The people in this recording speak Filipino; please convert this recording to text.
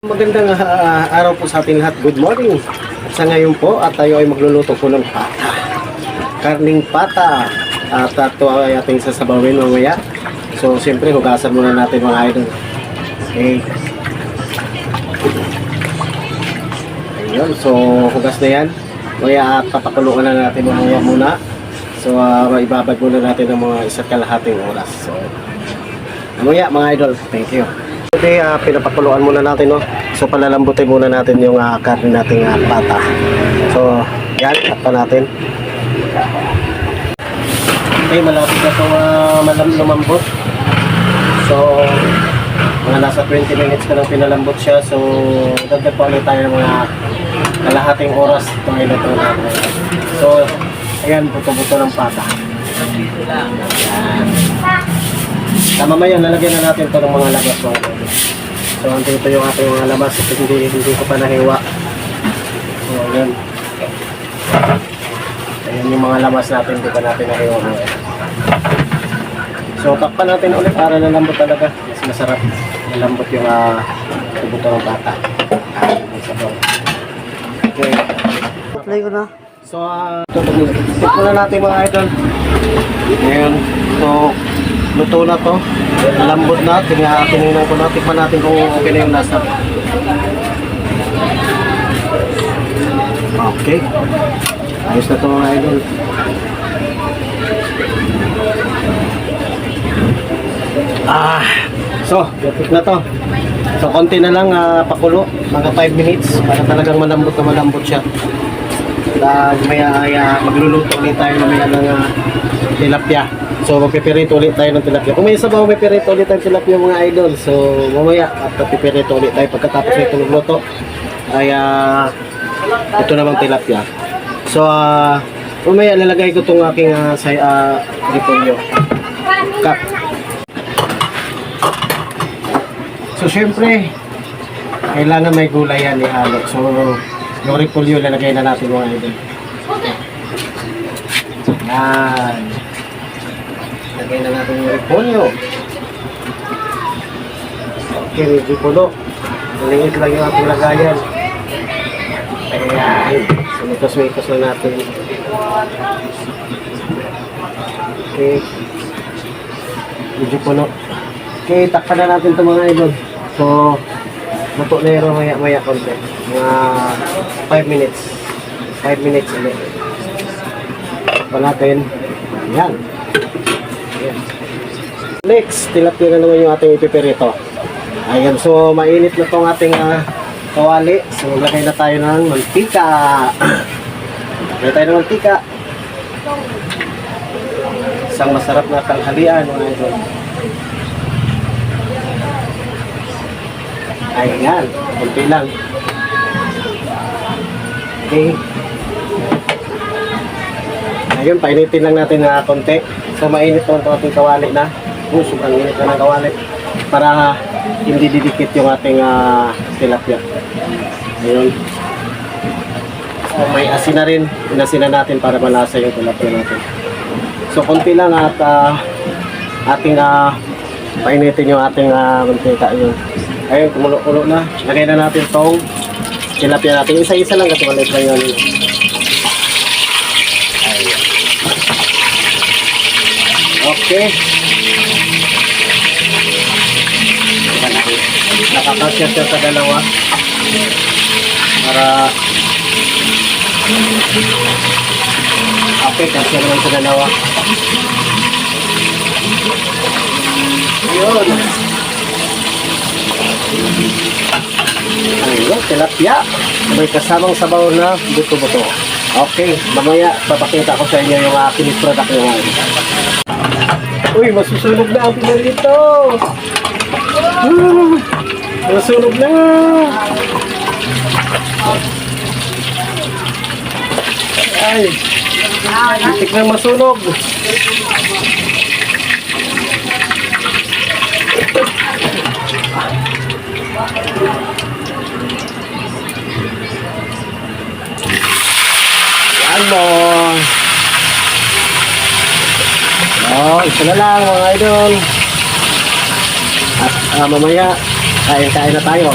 Magandang araw po sa ating lahat. Good morning. At sa ngayon po at tayo ay magluluto po ng pata. Karning pata. At ito ay ating sasabawin mamaya. So siyempre hugasan muna natin mga idol. Okay. Ayun. So hugas na yan. Mamaya at papakuluan na natin mamaya muna. So ibabad muna natin ng mga 1.5 oras. So mamaya mga idol. Thank you. Okay, pinapakuluan muna natin, no? So palalambutin muna natin yung karne nating pata. So yan, takpan natin. Okay, malapit na itong lumambot. So mga nasa 20 minutes ka lang pinalambot siya. So dagdag pa ulit tayo ng mga kalahating oras itong iluto natin. So ayan, buto-buto ng pata. Ayan. Mamaya lalagyan na natin ito ng mga labas. So ito yung ating mga labas. Hindi ko pa nahiwa. So ayan. Ayan yung mga labas natin. Hindi pa natin nahiwa. So takpan natin ulit para nalambot talaga. Mas masarap. Nalambot yung buto ng bata. Okay. Play ko na. So tukpo na natin mga idol. Ayan. So luto na to, lambot na, tinignan ko na, tikman natin kung okay na yung lasa. Okay, ayos na to mga idol. So, lapit na to. So, konti na lang pakulo, mga 5 minutes, para talagang malambot na malambot siya. Maya magluluto ulit tayo mamaya ng tilapia. So magpipirito ulit tayo ng tilapia. Kung may sabaw, may pirito ulit tayo ng tilapia mga idol. So mamaya at pipirito ulit tayo pagkatapos ng tulugluto ay ito namang tilapia. So mamaya lalagay ko itong aking repolyo. Cut. So syempre kailangan may gulay yan ihalo. So yung repolyo lalagay na natin mga idol. Yan. Lagay na natin yung repolyo. Okay, repolyo. Malingit lang yung ating lagayan. Ayan. Sumikos-mikos na natin. Okay. Repolyo. Okay, takpan na natin ito mga idol. So, luto na yun maya konti. Mga 5 minutes. 5 minutes ulit. Takpan natin. Ayan. Next, tilapia na naman yung ating ipipirito. Ayan, so mainit na itong ating kawali. So lagay na tayo ng mantika. Lagay tayo ng mantika. Isang masarap na tanghalian mga idol. Ayan, kunti lang. Okay. Ayun, painitin lang natin na konti. So mainit naman itong ating kawali na. Sobrang init na ng kawali. Para hindi didikit yung ating tilapia. Ayun. So may asin na rin. Inasin na natin para malasa yung tilapia natin. So konti lang at ating painitin yung ating mantika. Ayun. Ayun, kumulo-kulo na. Lagay na natin itong tilapia natin. Isa-isa lang kasi maliit lang yun. Okay. Nakakasya siya sa dalawa para okay, kasya naman sa dalawa. Ayun. Ayun, tilapia. May kasamang sabaw na buto-buto. Okay, mamaya papakita ko sa inyo yung finished product nyo. Uy, masusunog na ang pinarito. Masusunog na. Ay, itik na masunog. Yan mo. Isa na lang mga idol. At mamaya, kain-kain na tayo.